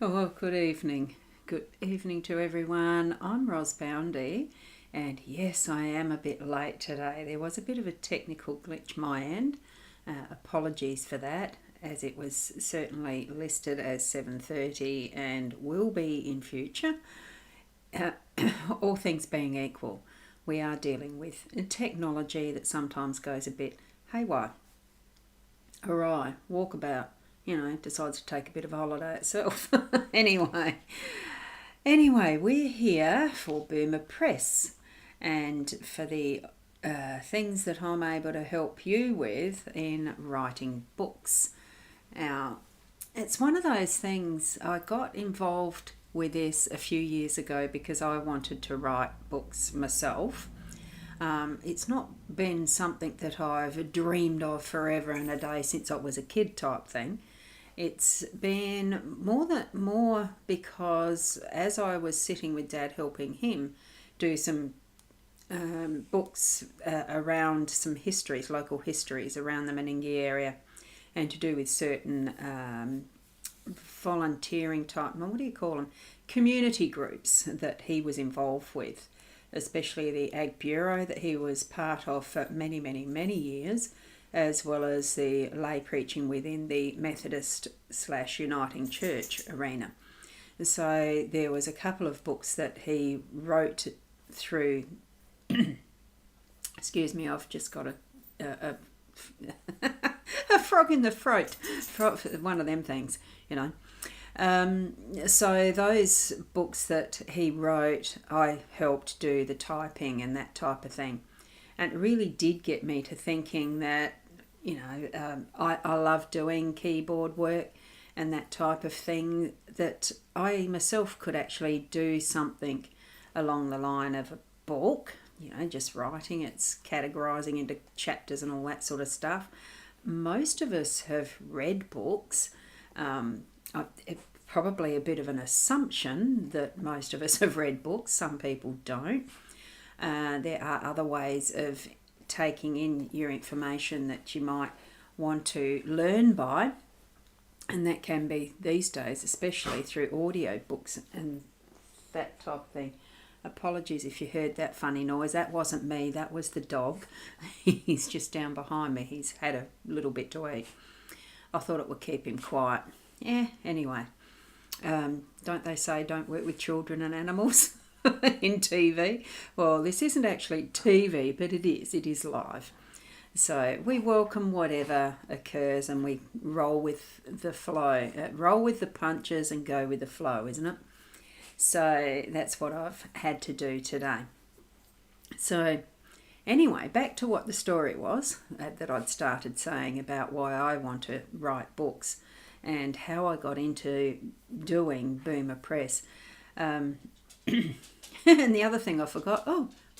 Oh, good evening. Good evening to everyone. I'm Ros Boundy, and yes, I am a bit late today. There was a bit of a technical glitch my end. Apologies for that, as it was certainly listed as 7:30 and will be in future. Uh, all things being equal, we are dealing with technology that sometimes goes a bit haywire. Awry, walkabout, decides to take a bit of a holiday itself. anyway, Anyway, we're here for Boomer Press and for the things that I'm able to help you with in writing books. Now, it's one of those things. I got involved with this a few years ago because I wanted to write books myself. It's not been something that I've dreamed of forever and a day since I was a kid type thing. It's been more because as I was sitting with Dad helping him do some books around some histories, local histories around the Meningie area, and to do with certain volunteering type, what do you call them, community groups that he was involved with, especially the Ag Bureau that he was part of for many, many, many years, as well as the lay preaching within the Methodist / Uniting Church arena. So there was a couple of books that he wrote through. Excuse me, I've just got a a frog in the throat, one of them things. So those books that he wrote, I helped do the typing and that type of thing. And it really did get me to thinking that, I love doing keyboard work and that type of thing, that I myself could actually do something along the line of a book, just writing, it's categorizing into chapters and all that sort of stuff. Most of us have read books. It's probably a bit of an assumption that most of us have read books. Some people don't. There are other ways of taking in your information that you might want to learn by, and that can be these days, especially through audio books and that type of thing. Apologies if you heard that funny noise. That wasn't me, that was the dog. He's just down behind me. He's had a little bit to eat. I thought it would keep him quiet. Anyway, don't they say don't work with children and animals in TV? Well, this isn't actually TV, but it is live. So we welcome whatever occurs and we roll with the flow, roll with the punches and go with the flow, isn't it? So that's what I've had to do today. So anyway, back to what the story was that I'd started saying about why I want to write books and how I got into doing Boomer Press. And the other thing I forgot,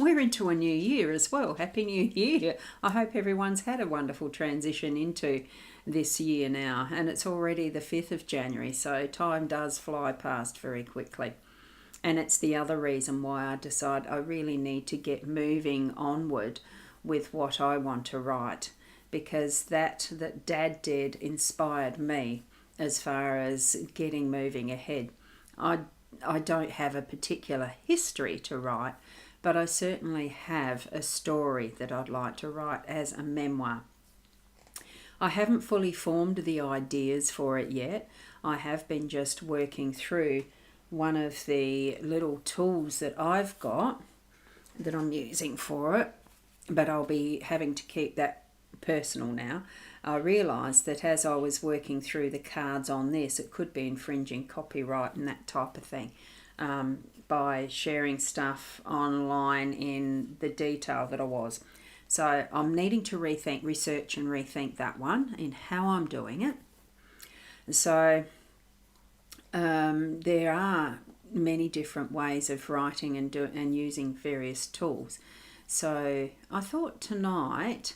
we're into a new year as well. Happy New Year. I hope everyone's had a wonderful transition into this year now. And it's already the 5th of January, so time does fly past very quickly. And it's the other reason why I decide I really need to get moving onward with what I want to write, because that Dad did inspired me as far as getting moving ahead. I don't have a particular history to write, but I certainly have a story that I'd like to write as a memoir. I haven't fully formed the ideas for it yet. I have been just working through one of the little tools that I've got that I'm using for it, but I'll be having to keep that personal now. I realised that as I was working through the cards on this, it could be infringing copyright and that type of thing by sharing stuff online in the detail that I was. So I'm needing to research and rethink that one in how I'm doing it. So there are many different ways of writing and using various tools. So I thought tonight,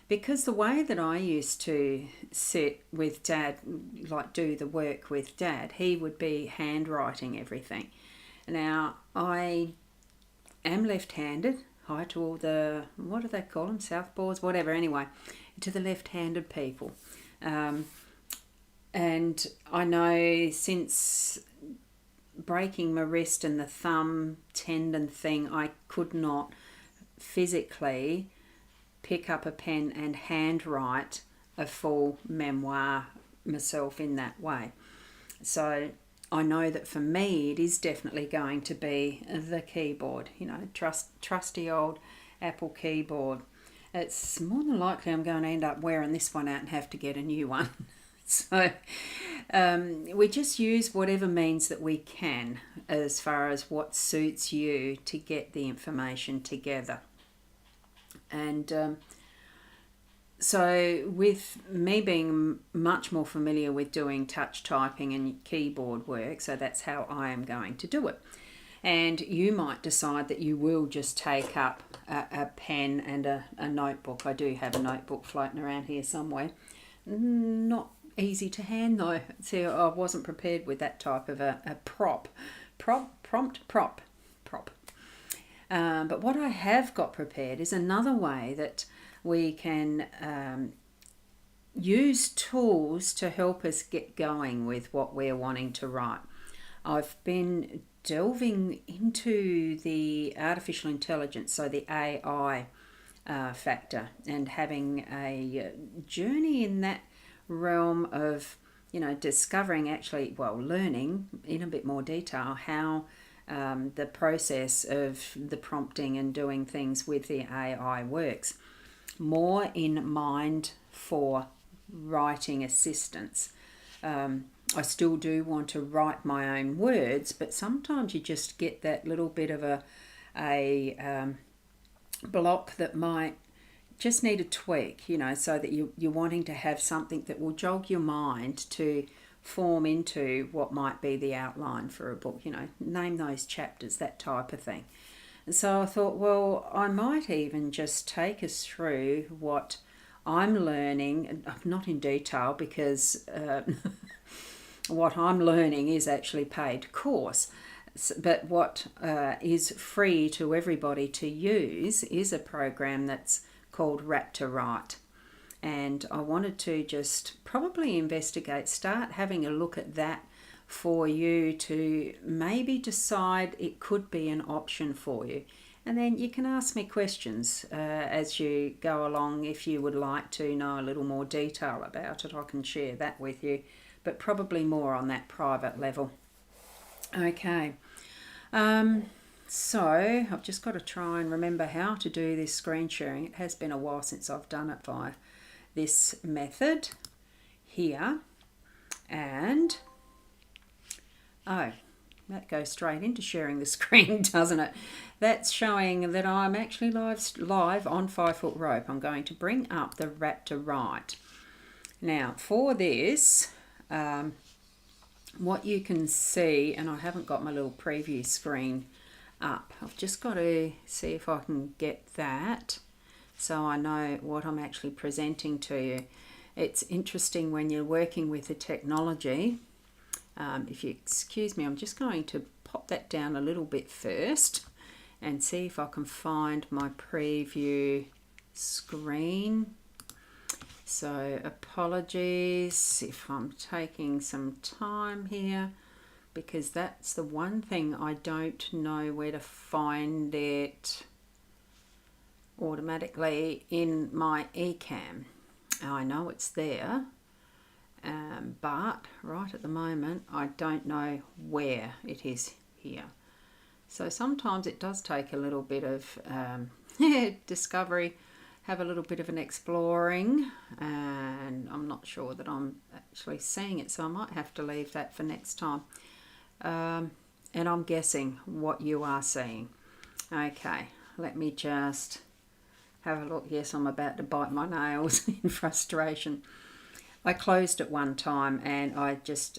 because the way that I used to sit with Dad, like do the work with Dad, he would be handwriting everything. Now, I am left-handed. Hi to all the, what do they call them, southpaws, whatever, anyway, to the left-handed people. And I know since breaking my wrist and the thumb tendon thing, I could not physically pick up a pen and handwrite a full memoir myself in that way. So I know that for me it is definitely going to be the keyboard, trusty old Apple keyboard. It's more than likely I'm going to end up wearing this one out and have to get a new one. So we just use whatever means that we can as far as what suits you to get the information together. And so with me being much more familiar with doing touch typing and keyboard work, so that's how I am going to do it. And you might decide that you will just take up a pen and a notebook. I do have a notebook floating around here somewhere. Not easy to hand though. See, I wasn't prepared with that type of a prop. But what I have got prepared is another way that we can use tools to help us get going with what we're wanting to write. I've been delving into the artificial intelligence, so the AI factor, and having a journey in that realm of, discovering learning in a bit more detail how the process of the prompting and doing things with the AI works. More in mind for writing assistance. I still do want to write my own words, but sometimes you just get that little bit of a block that might just need a tweak, so that you're wanting to have something that will jog your mind to form into what might be the outline for a book, name those chapters, that type of thing. And so I thought, well, I might even just take us through what I'm learning, not in detail because what I'm learning is actually paid course, but what is free to everybody to use is a program that's called Wrap to Write. And I wanted to just probably start having a look at that for you to maybe decide it could be an option for you. And then you can ask me questions as you go along. If you would like to know a little more detail about it, I can share that with you, but probably more on that private level. Okay, so I've just got to try and remember how to do this screen sharing. It has been a while since I've done it by this method here, and that goes straight into sharing the screen, doesn't it? That's showing that I'm actually live on 5 Foot Rope. I'm going to bring up the Wrap to Write. Now for this, what you can see, and I haven't got my little preview screen up, I've just got to see if I can get that so I know what I'm actually presenting to you. It's interesting when you're working with the technology. If you excuse me, I'm just going to pop that down a little bit first and see if I can find my preview screen. So apologies if I'm taking some time here, because that's the one thing I don't know where to find it automatically in my eCam. I know it's there, but right at the moment I don't know where it is here. So sometimes it does take a little bit of discovery, have a little bit of an exploring, and I'm not sure that I'm actually seeing it, so I might have to leave that for next time. And I'm guessing what you are seeing. Okay, let me just have a look. Yes, I'm about to bite my nails in frustration. I closed at one time and I just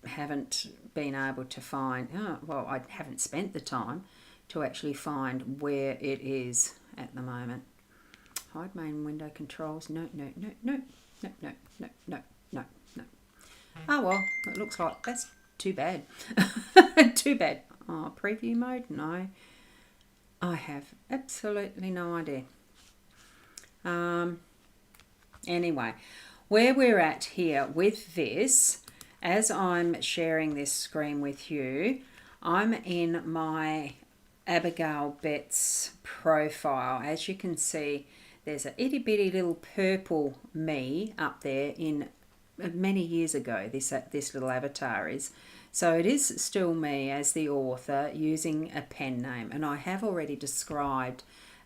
haven't been able to find, I haven't spent the time to actually find where it is at the moment. Hide main window controls. No. Oh well, it looks like that's too bad. Too bad. Oh, preview mode? No. I have absolutely no idea. Anyway, where we're at here with this, as I'm sharing this screen with you, I'm in my Abigail Betts profile. As you can see, there's a itty bitty little purple me up there in many years ago. This little avatar is. So it is still me as the author using a pen name, and I have already described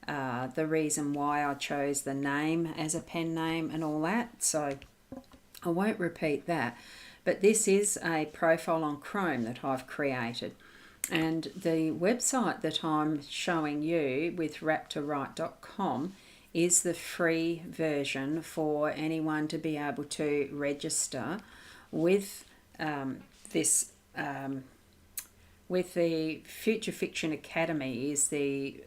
the reason why I chose the name as a pen name and all that, so I won't repeat that. But this is a profile on Chrome that I've created, and the website that I'm showing you with raptorwrite.com is the free version for anyone to be able to register with this. With the Future Fiction Academy is the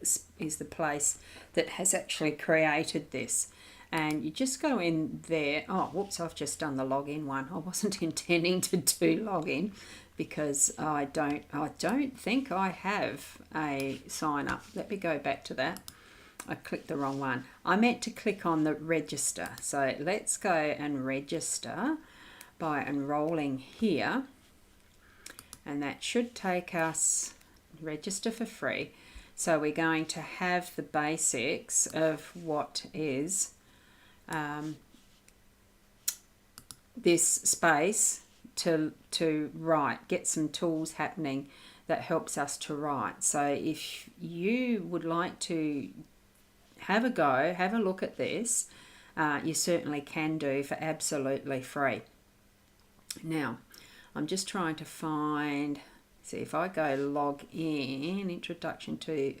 place that has actually created this, and you just go in there. Oh, whoops! I've just done the login one. I wasn't intending to do login because I don't think I have a sign up. Let me go back to that. I clicked the wrong one. I meant to click on the register. So let's go and register by enrolling here. And that should take us, register for free. So we're going to have the basics of what is this space to write, get some tools happening that helps us to write. So if you would like to have a go, have a look at this, you certainly can do for absolutely free. Now, I'm just trying to find, see if I go log in, Introduction to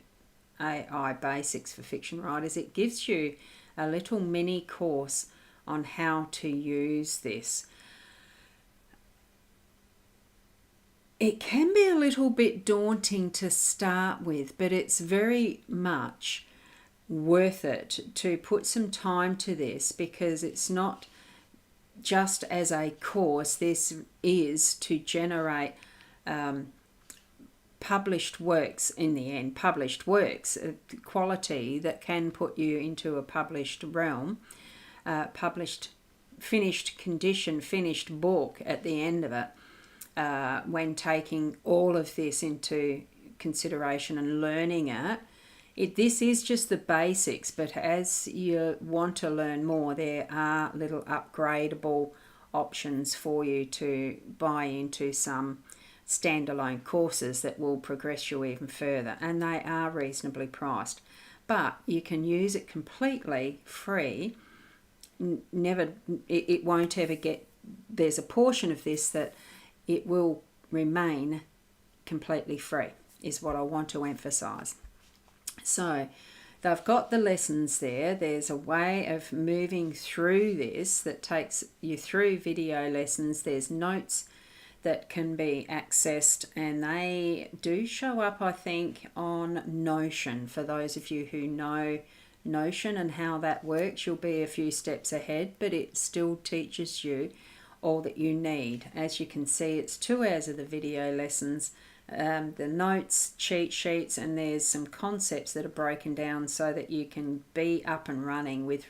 AI Basics for Fiction Writers, it gives you a little mini course on how to use this. It can be a little bit daunting to start with, but it's very much worth it to put some time to this, because it's not just as a course. This is to generate published works in the end, published works, quality that can put you into a published realm, published, finished condition, finished book at the end of it, when taking all of this into consideration and learning it. This is just the basics, but as you want to learn more, there are little upgradable options for you to buy into some standalone courses that will progress you even further, and they are reasonably priced. But you can use it completely free. It won't ever get, there's a portion of this that it will remain completely free, is what I want to emphasize. So they've got the lessons there. There's a way of moving through this that takes you through video lessons. There's notes that can be accessed, and they do show up, I think, on Notion. For those of you who know Notion and how that works, you'll be a few steps ahead, but it still teaches you all that you need. As you can see, it's 2 hours of the video lessons, the notes, cheat sheets, and there's some concepts that are broken down so that you can be up and running with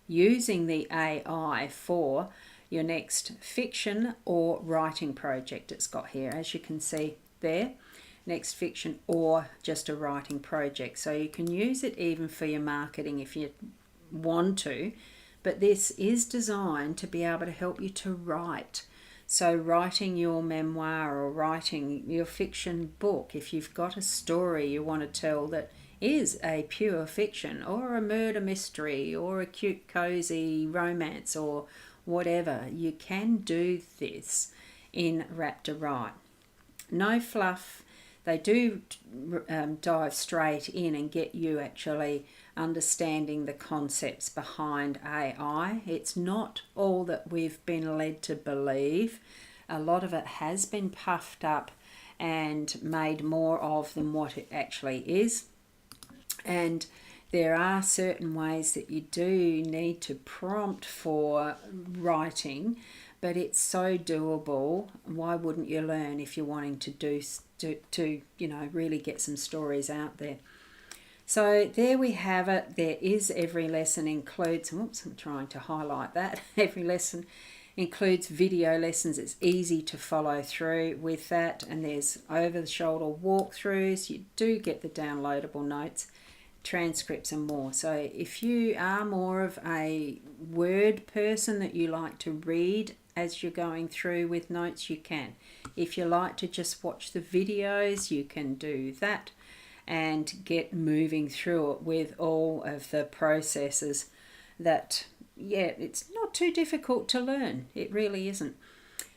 using the AI for your next fiction or writing project. It's got here, as you can see there, next fiction or just a writing project. So you can use it even for your marketing if you want to, but this is designed to be able to help you to write. So writing your memoir or writing your fiction book, if you've got a story you want to tell that is a pure fiction or a murder mystery or a cute cozy romance or whatever, you can do this in Raptor Write. No fluff. They do dive straight in and get you actually understanding the concepts behind AI. It's not all that we've been led to believe. A lot of it has been puffed up and made more of than what it actually is. And there are certain ways that you do need to prompt for writing, but it's so doable. Why wouldn't you learn if you're wanting to really get some stories out there? So there we have it. There is every lesson includes, oops, I'm trying to highlight that. Every lesson includes video lessons. It's easy to follow through with that, and there's over-the-shoulder walkthroughs. You do get the downloadable notes, transcripts and more. So if you are more of a word person that you like to read as you're going through with notes, you can. If you like to just watch the videos, you can do that and get moving through it with all of the processes that, yeah, it's not too difficult to learn. It really isn't.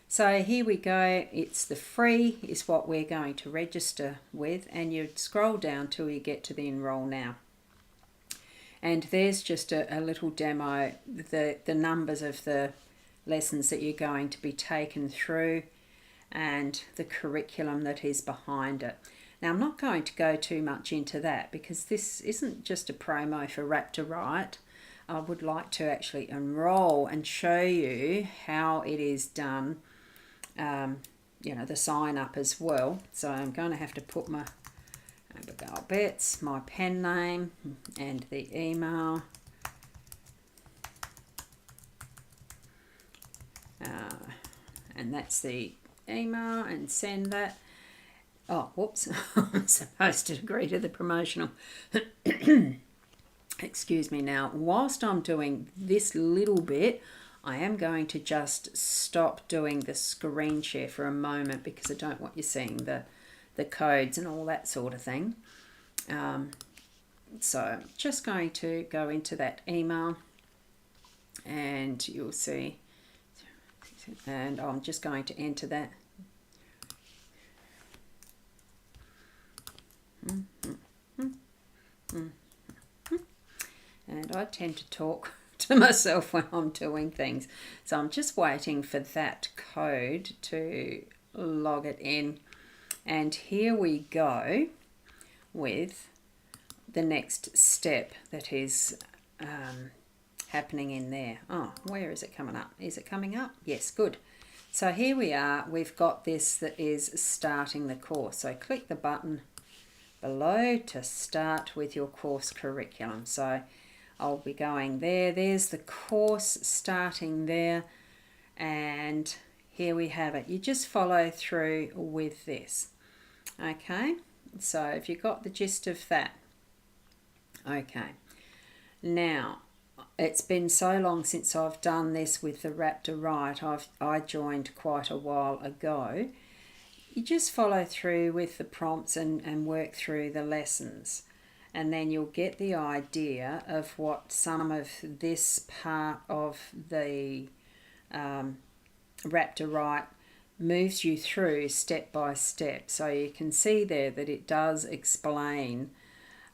So here we go. It's the free is what we're going to register with, and you scroll down till you get to the enroll now. And there's just a little demo, the numbers of the lessons that you're going to be taken through and the curriculum that is behind it. Now, I'm not going to go too much into that because this isn't just a promo for Rap to Write. I would like to actually enroll and show you how it is done, the sign up as well. So I'm going to have to put my Abigail Betts, my pen name and the email. And that's the email, and send that. Oh, whoops, I'm supposed to agree to the promotional. Excuse me. Now, whilst I'm doing this little bit, I am going to just stop doing the screen share for a moment because I don't want you seeing the codes and all that sort of thing. So I'm just going to go into that email and you'll see, and I'm just going to enter that. And I tend to talk to myself when I'm doing things. So I'm just waiting for that code to log it in. And here we go with the next step that is happening in there. Oh, where is it coming up? Is it coming up? Yes, good. So here we are. We've got this that is starting the course. So click the button below to start with your course curriculum. So I'll be going there. There's the course starting there. And here we have it. You just follow through with this. Okay, so if you got the gist of that. Okay, now it's been so long since I've done this with the Rap to Write. I joined quite a while ago. You just follow through with the prompts and work through the lessons, and then you'll get the idea of what some of this part of the Rap to Write moves you through step by step. So you can see there that it does explain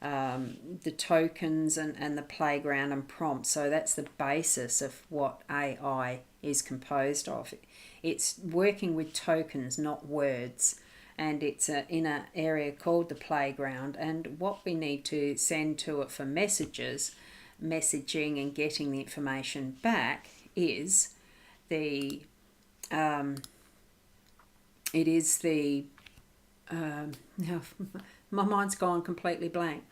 the tokens and the playground and prompts. So that's the basis of what AI is composed of. It's working with tokens, not words, and it's in an area called the playground. And what we need to send to it for messaging and getting the information back is the now my mind's gone completely blank.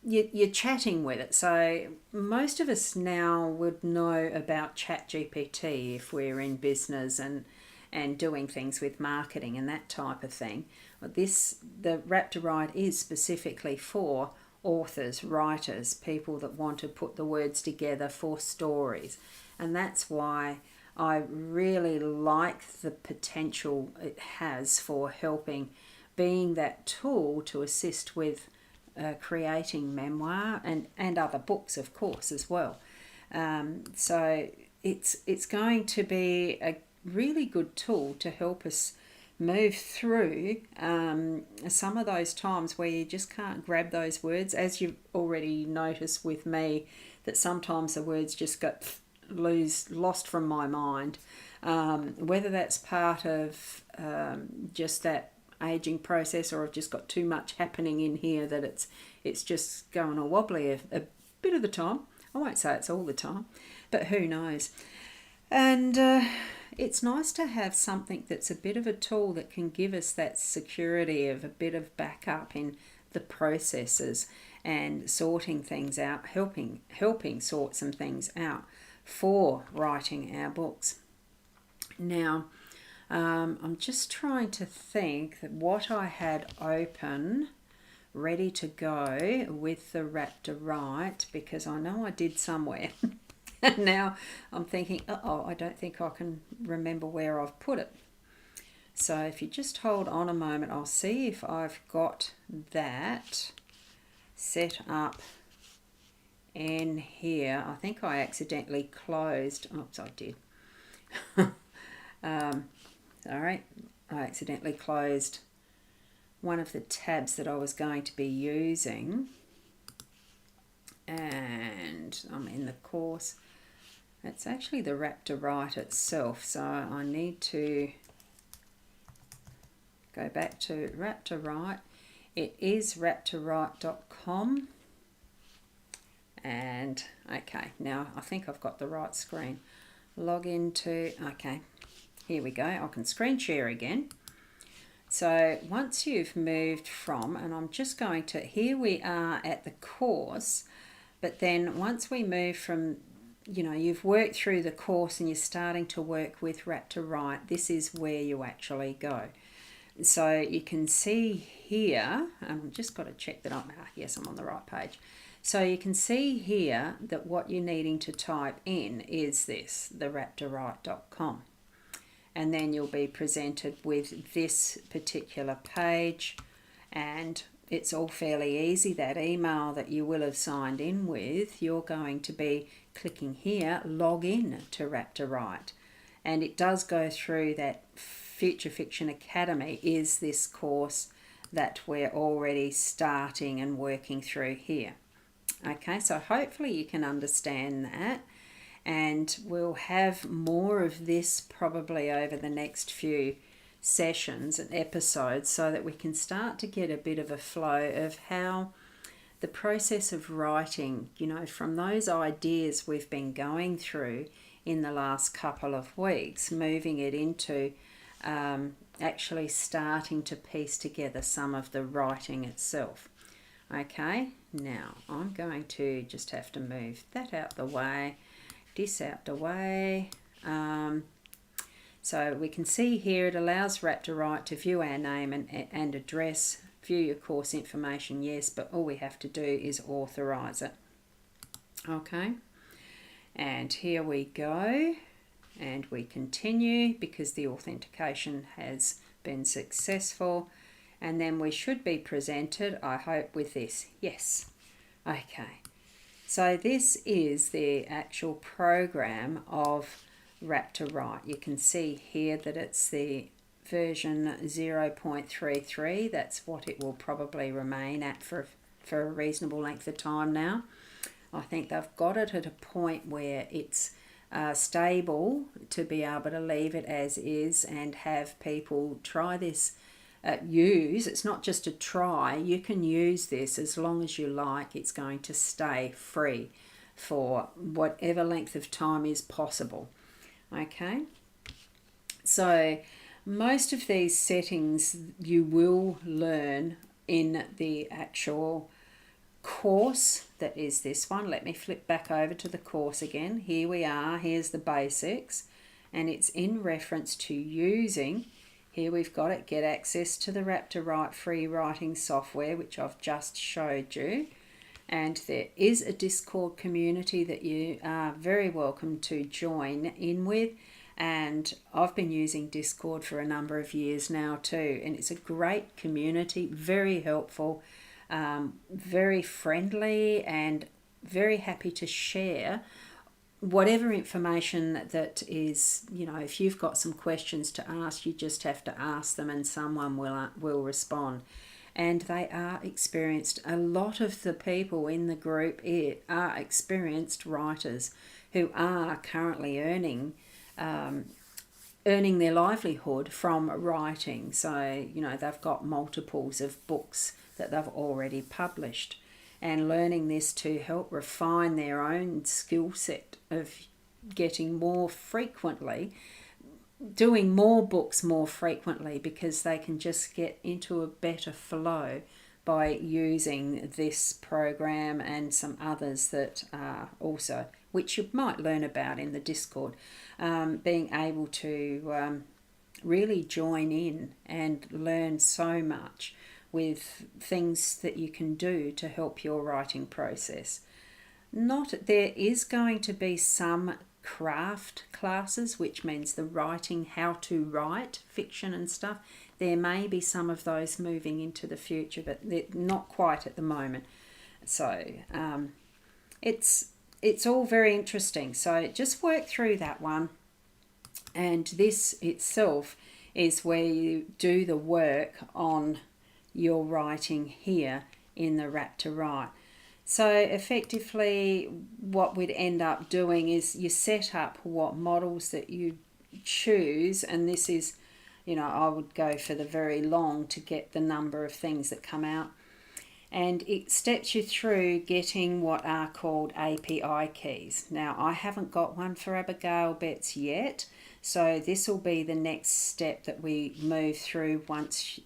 You're chatting with it. So most of us now would know about ChatGPT if we're in business and doing things with marketing and that type of thing. The Rap to Write is specifically for authors, writers, people that want to put the words together for stories. And that's why I really like the potential it has for helping, being that tool to assist with creating memoir and other books, of course, as well. So it's going to be a really good tool to help us move through some of those times where you just can't grab those words, as you've already noticed with me, that sometimes the words just got lost from my mind. Whether that's part of just that aging process, or I've just got too much happening in here that it's just going all wobbly a bit of the time. I won't say it's all the time, but who knows. And it's nice to have something that's a bit of a tool that can give us that security of a bit of backup in the processes and sorting things out, helping sort some things out for writing our books. Now, I'm just trying to think that what I had open, ready to go with the Wrap to Write, because I know I did somewhere. And now I'm thinking, I don't think I can remember where I've put it. So if you just hold on a moment, I'll see if I've got that set up in here. I think I accidentally closed. Oops, I did. Sorry, I accidentally closed one of the tabs that I was going to be using. And I'm in the course. It's actually the Wrap to Write itself. So I need to go back to Wrap to Write. It is wraptowrite.com. And okay, now I think I've got the right screen. Log into, okay, here we go. I can screen share again. So once you've moved from, and I'm just going to, here we are at the course, but then once we move from, you've worked through the course and you're starting to work with Wrap to Write, this is where you actually go. So you can see here, I've just got to check that yes, I'm on the right page. So you can see here that what you're needing to type in is this, the wraptowrite.com. And then you'll be presented with this particular page, and it's all fairly easy. That email that you will have signed in with, you're going to be clicking here, log in to Wrap to Write. And it does go through that Future Fiction Academy is this course that we're already starting and working through here. Okay, so hopefully you can understand that, and we'll have more of this probably over the next few sessions and episodes so that we can start to get a bit of a flow of how the process of writing, from those ideas we've been going through in the last couple of weeks, moving it into actually starting to piece together some of the writing itself. Okay, now I'm going to just have to move that out the way, this out the way. So we can see here it allows Wrap to Write to view our name and address, view your course information, yes, but all we have to do is authorize it. Okay, and here we go, and we continue because the authentication has been successful. And then we should be presented, I hope, with this. Yes. Okay. So this is the actual program of Wrap to Write. You can see here that it's the version 0.33. That's what it will probably remain at for a reasonable length of time now. I think they've got it at a point where it's stable to be able to leave it as is and have people try this. It's not just a try, you can use this as long as you like. It's going to stay free for whatever length of time is possible. Okay, so most of these settings you will learn in the actual course that is this one. Let me flip back over to the course again. Here we are, here's the basics, and it's in reference to using. Here we've got it, get access to the Wrap to Write free writing software, which I've just showed you. And there is a Discord community that you are very welcome to join in with. And I've been using Discord for a number of years now too. And it's a great community, very helpful, very friendly, and very happy to share whatever information that is, if you've got some questions to ask, you just have to ask them and someone will respond. And they are experienced. A lot of the people in the group are experienced writers who are currently earning their livelihood from writing. So, they've got multiples of books that they've already published. And learning this to help refine their own skill set of getting more frequently, doing more books more frequently, because they can just get into a better flow by using this program and some others that are also which you might learn about in the Discord, being able to really join in and learn so much with things that you can do to help your writing process. There is going to be some craft classes, which means the writing, how to write fiction and stuff. There may be some of those moving into the future, but they're not quite at the moment. So it's all very interesting. So just work through that one. And this itself is where you do the work on your writing here in the Wrap to Write. So effectively what we'd end up doing is you set up what models that you choose, and this is, I would go for the very long to get the number of things that come out. And it steps you through getting what are called API keys. Now, I haven't got one for Abigail Betts yet, so this will be the next step that we move through once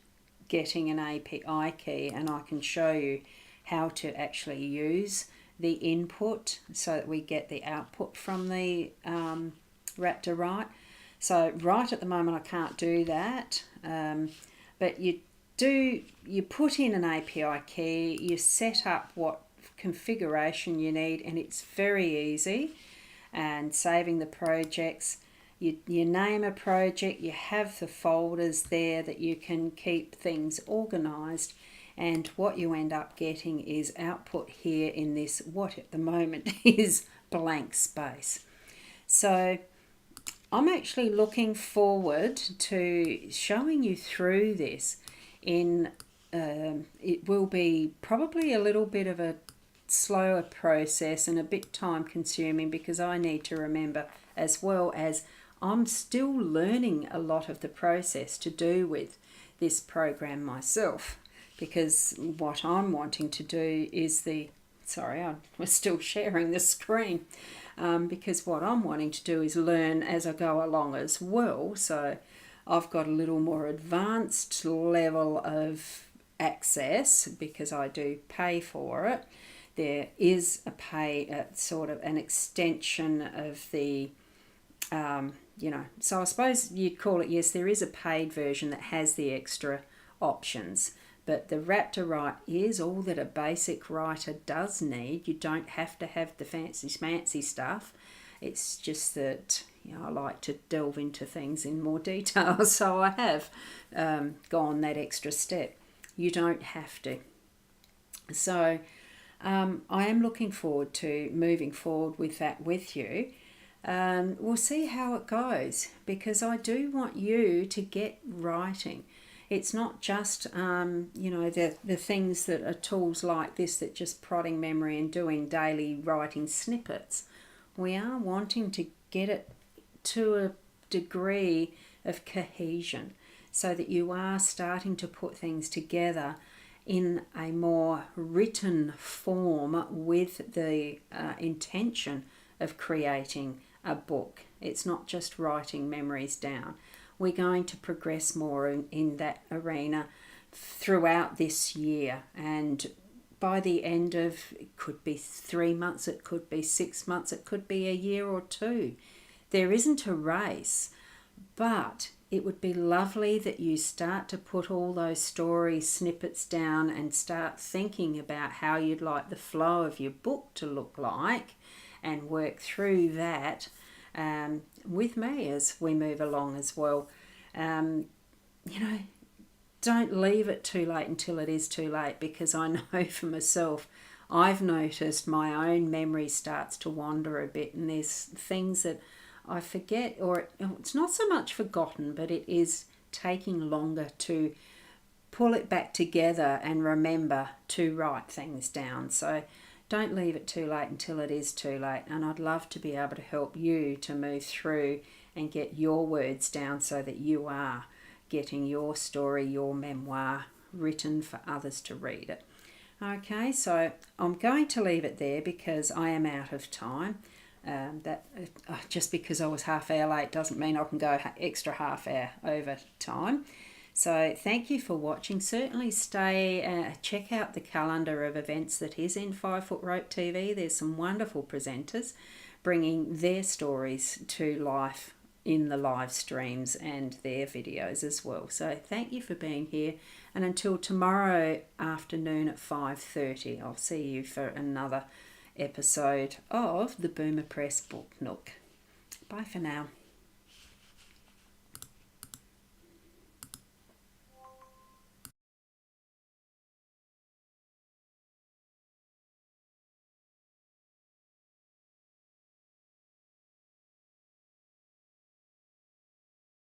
getting an API key, and I can show you how to actually use the input so that we get the output from the Wrap to Write. So right at the moment I can't do that, but you put in an API key, you set up what configuration you need, and it's very easy. And saving the projects, you name a project, you have the folders there that you can keep things organized, and what you end up getting is output here in this, what at the moment is blank space. So I'm actually looking forward to showing you through this. It will be probably a little bit of a slower process and a bit time consuming, because I need to remember as well as I'm still learning a lot of the process to do with this program myself, because what I'm wanting to do is we're still sharing the screen, because what I'm wanting to do is learn as I go along as well. So I've got a little more advanced level of access because I do pay for it. There is sort of an extension of the, so I suppose you'd call it, yes, there is a paid version that has the extra options. But the Wrap to Write is all that a basic writer does need. You don't have to have the fancy stuff. It's just that I like to delve into things in more detail, so I have gone that extra step. You don't have to. So I am looking forward to moving forward with that with you. We'll see how it goes, because I do want you to get writing. It's not just, the things that are tools like this that just prodding memory and doing daily writing snippets. We are wanting to get it to a degree of cohesion so that you are starting to put things together in a more written form with the intention of creating a book. It's not just writing memories down. We're going to progress more in that arena throughout this year, and by the end of, it could be 3 months, it could be 6 months, it could be a year or two. There isn't a race, but it would be lovely that you start to put all those story snippets down and start thinking about how you'd like the flow of your book to look like, and work through that with me as we move along as well. Don't leave it too late until it is too late, because I know for myself, I've noticed my own memory starts to wander a bit, and there's things that I forget, or it's not so much forgotten, but it is taking longer to pull it back together and remember to write things down. So don't leave it too late until it is too late. And I'd love to be able to help you to move through and get your words down so that you are getting your story, your memoir written for others to read it. Okay, so I'm going to leave it there because I am out of time. Just because I was half hour late doesn't mean I can go extra half hour over time. So thank you for watching. Certainly check out the calendar of events that is in 5 Foot Rope TV. There's some wonderful presenters bringing their stories to life in the live streams and their videos as well. So thank you for being here, and until tomorrow afternoon at 5:30, I'll see you for another episode of the Boomer Press Book Nook. Bye for now.